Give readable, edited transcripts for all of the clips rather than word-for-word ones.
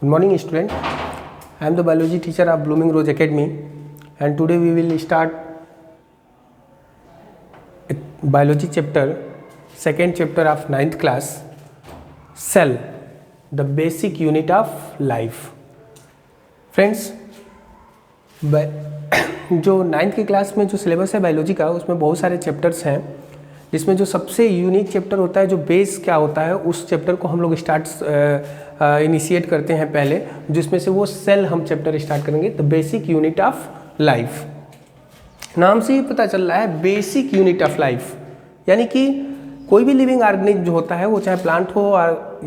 Good morning, student. I am the biology teacher of Blooming Rose Academy, and today we will start biology chapter, second chapter of 9th class, cell, the basic unit of life. Friends, जो 9th की class में जो syllabus है biology का, उसमें बहुत सारे chapters हैं, जिसमें जो सबसे यूनिक चैप्टर होता है, जो बेस क्या होता है, उस चैप्टर को हम लोग इनिशिएट करते हैं पहले, जिसमें से वो सेल हम चैप्टर स्टार्ट करेंगे, the basic unit of life. नाम से ही पता चल रहा है बेसिक यूनिट ऑफ लाइफ, यानी कि कोई भी लिविंग ऑर्गेनिज्म जो होता है, वो चाहे प्लांट हो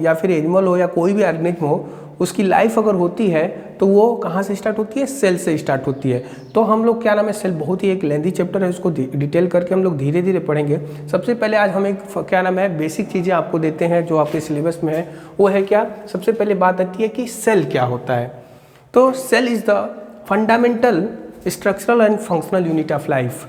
या फिर एनिमल हो या कोई भी ऑर्गेनिज्म हो, उसकी लाइफ अगर होती है तो वो कहाँ से स्टार्ट होती है? सेल से स्टार्ट होती है। तो हम लोग क्या नाम है, सेल बहुत ही एक लेंथी चैप्टर है, उसको डिटेल करके हम लोग धीरे धीरे पढ़ेंगे। सबसे पहले आज हम एक क्या नाम है बेसिक चीज़ें आपको देते हैं जो आपके सिलेबस में है। वो है क्या? सबसे पहले बात आती है कि सेल क्या होता है। तो cell is the fundamental structural and functional unit of life.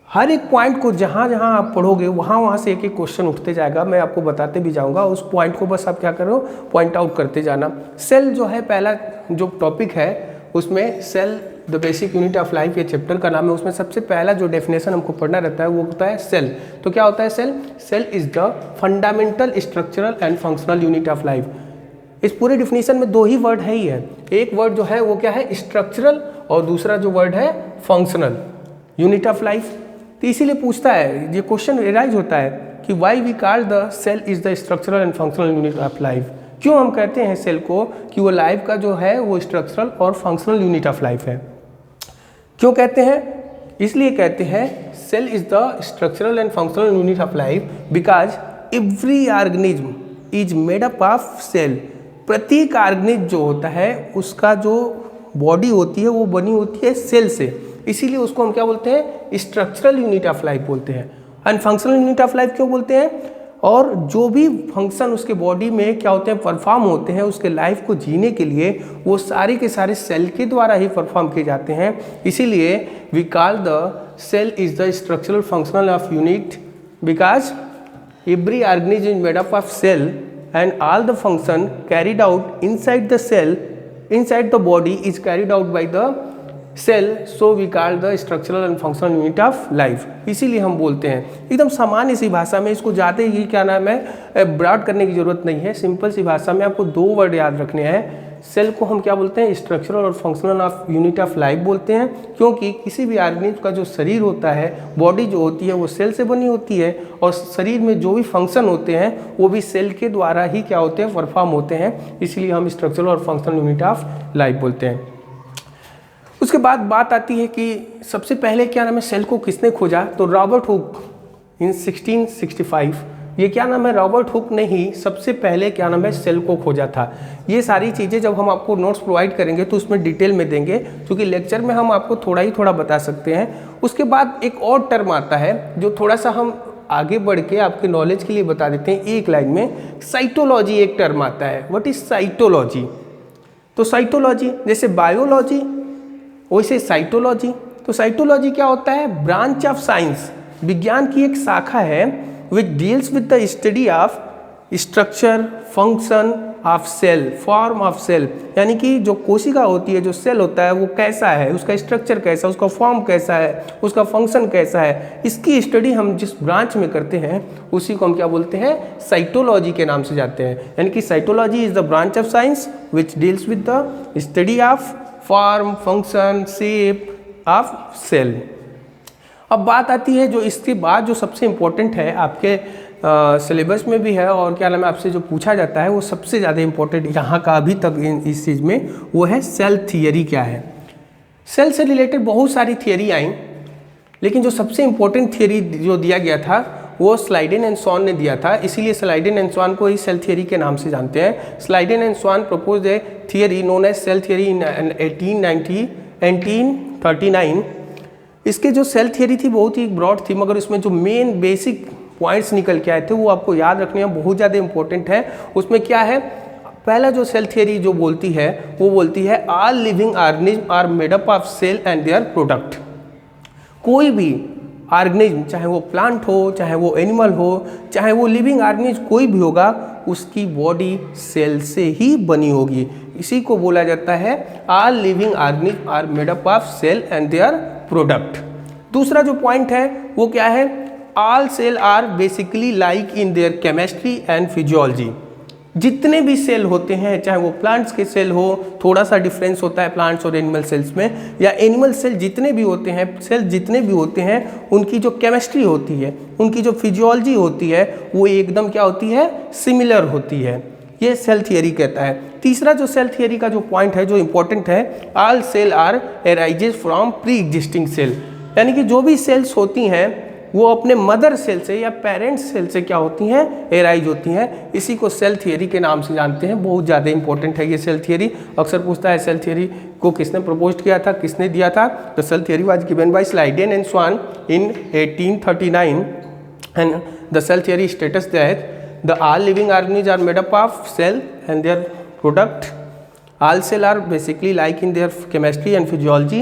हर एक पॉइंट को जहाँ जहाँ आप पढ़ोगे वहाँ से एक एक क्वेश्चन उठते जाएगा, मैं आपको बताते भी जाऊँगा। उस पॉइंट को बस आप क्या करो, पॉइंट आउट करते जाना। सेल जो है पहला जो टॉपिक है, उसमें cell the basic unit of life ये चैप्टर का नाम है। उसमें सबसे पहला जो डेफिनेशन हमको पढ़ना रहता है वो होता है सेल। तो क्या होता है cell? Cell is the fundamental structural and functional unit of life. इस पूरे डिफिनीशन में दो ही वर्ड है ही है। एक वर्ड जो है वो क्या है? स्ट्रक्चरल, और दूसरा जो वर्ड है फंक्शनल यूनिट ऑफ लाइफ। तो इसीलिए पूछता है, ये क्वेश्चन एराइज होता है कि why we call the cell is the structural and functional unit of life. क्यों हम कहते हैं सेल को कि वो लाइफ का जो है वो स्ट्रक्चरल और फंक्शनल यूनिट ऑफ लाइफ है? क्यों कहते हैं? इसलिए कहते हैं cell is the structural and functional unit of life because every organism is made up of cell. प्रत्येक ऑर्गेनिज्म जो होता है उसका जो बॉडी होती है वो बनी होती है सेल से, इसीलिए उसको हम क्या बोलते हैं? स्ट्रक्चरल यूनिट ऑफ लाइफ बोलते हैं। And functional unit of life क्यों बोलते हैं? और जो भी फंक्शन उसके बॉडी में क्या होते हैं, परफॉर्म होते हैं उसके लाइफ को जीने के लिए, वो सारे के सारे सेल के द्वारा ही परफॉर्म किए जाते हैं। इसीलिए we call the cell is the structural functional of unit because every organism is made up of cell and all the function carried out inside the cell inside the body is carried out by the cell, so we call the structural and functional unit of life। इसीलिए हम बोलते हैं एकदम सामान्य सी भाषा में, इसको ज़्यादा ही क्या नाम है ब्रॉड करने की ज़रूरत नहीं है। सिंपल सी भाषा में आपको दो वर्ड याद रखने हैं। सेल को हम क्या बोलते हैं? स्ट्रक्चरल और functional of unit of life बोलते हैं, क्योंकि किसी भी ऑर्गेनिज्म का जो शरीर होता है, बॉडी जो होती है वो सेल से बनी होती है, और शरीर में जो भी फंक्शन होते हैं वो भी सेल के द्वारा ही क्या होते हैं? परफॉर्म होते हैं। इसलिए हम स्ट्रक्चरल और फंक्शनल यूनिट ऑफ लाइफ बोलते हैं। उसके बाद बात आती है कि सबसे पहले क्या नाम है सेल को किसने खोजा? तो रॉबर्ट हुक इन 1665। ये क्या नाम है? रॉबर्ट हुक ने ही सबसे पहले क्या नाम है सेल को खोजा था। ये सारी चीज़ें जब हम आपको नोट्स प्रोवाइड करेंगे तो उसमें डिटेल में देंगे, क्योंकि लेक्चर में हम आपको थोड़ा ही थोड़ा बता सकते हैं। उसके बाद एक और टर्म आता है जो थोड़ा सा हम आगे बढ़ के आपके नॉलेज के लिए बता देते हैं एक लाइन में। साइटोलॉजी एक टर्म आता है। What is cytology? तो साइटोलॉजी जैसे बायोलॉजी वैसे साइटोलॉजी। तो साइटोलॉजी क्या होता है? ब्रांच ऑफ साइंस, विज्ञान की एक शाखा है which deals with the study of structure function of cell, form of cell. यानी कि जो कोशिका होती है, जो सेल होता है, वो कैसा है, उसका स्ट्रक्चर कैसा है, उसका फॉर्म कैसा है, उसका फंक्शन कैसा है, इसकी स्टडी हम जिस ब्रांच में करते हैं उसी को हम क्या बोलते हैं? साइटोलॉजी के नाम से जाते हैं। यानी कि cytology is the branch of science which deals with the study of form function shape of cell. अब बात आती है जो इसके बाद जो सबसे इम्पोर्टेंट है, आपके सिलेबस में भी है और क्या नाम है आपसे जो पूछा जाता है वो सबसे ज़्यादा इम्पोर्टेंट यहाँ का अभी तक इस चीज़ में, वो है सेल थियरी क्या है। सेल से रिलेटेड बहुत सारी थियरी आई, लेकिन जो सबसे इम्पोर्टेंट थियरी जो दिया गया था वो स्लाइडेन एंड स्वान ने दिया था। इसीलिए स्लाइडेन एंड स्वान को ही सेल थियरी के नाम से जानते हैं। Schleiden and Schwann propose a theory known as cell theory in 1839। इसके जो सेल थियरी थी बहुत ही ब्रॉड थी, मगर उसमें जो मेन बेसिक पॉइंट्स निकल के आए थे वो आपको याद रखने में बहुत ज़्यादा इंपॉर्टेंट है। उसमें क्या है? पहला जो सेल थियरी जो बोलती है वो बोलती है all living organism are made up of cell and their product. कोई भी ऑर्गेनिज्म, चाहे वो प्लांट हो, चाहे वो एनिमल हो, चाहे वो लिविंग ऑर्गेनिज्म कोई भी होगा, उसकी बॉडी सेल से ही बनी होगी। इसी को बोला जाता है all living organism are made up of cell and their product. दूसरा जो पॉइंट है वो क्या है, all cell are basically like in their chemistry and physiology. जितने भी सेल होते हैं, चाहे वो प्लांट्स के सेल हो, थोड़ा सा डिफरेंस होता है प्लांट्स और एनिमल सेल्स में, या एनिमल सेल जितने भी होते हैं, सेल जितने भी होते हैं, उनकी जो केमिस्ट्री होती है, उनकी जो फिजियोलॉजी होती है, वो एकदम क्या होती है, सिमिलर होती है। ये सेल थियरी कहता है। तीसरा जो सेल थियरी का जो पॉइंट है, जो इंपॉर्टेंट है, all cell are arises from pre existing cell, यानी कि जो भी सेल्स होती हैं वो अपने मदर सेल से या पेरेंट सेल से क्या होती हैं, एराइज होती हैं। इसी को सेल थियरी के नाम से जानते हैं। बहुत ज़्यादा इंपॉर्टेंट है ये सेल थियरी। अक्सर पूछता है सेल थियरी को किसने प्रपोज किया था, किसने दिया था। तो cell theory was given by Schleiden and Schwann in 1839 and the cell theory states that the all living organism are made up of cell and their product. All cell are basically like in their chemistry and physiology,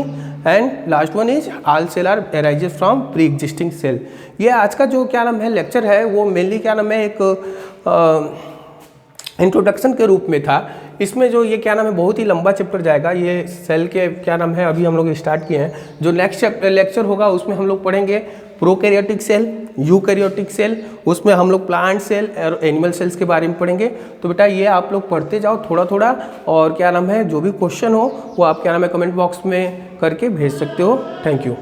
and last one is all cell are arises from pre-existing cell। ये आज का जो क्या नाम है lecture है, वो mainly क्या नाम है एक इंट्रोडक्शन के रूप में था। इसमें जो ये क्या नाम है बहुत ही लंबा चैप्टर जाएगा। ये सेल के क्या नाम है अभी हम लोग स्टार्ट किए हैं। जो नेक्स्ट लेक्चर होगा उसमें हम लोग पढ़ेंगे प्रोकैरियोटिक सेल, यूकैरियोटिक सेल, उसमें हम लोग प्लांट सेल और एनिमल सेल्स के बारे में पढ़ेंगे। तो बेटा ये आप लोग पढ़ते जाओ थोड़ा थोड़ा, और क्या नाम है जो भी क्वेश्चन हो वो आप क्या नाम है कमेंट बॉक्स में करके भेज सकते हो। Thank you.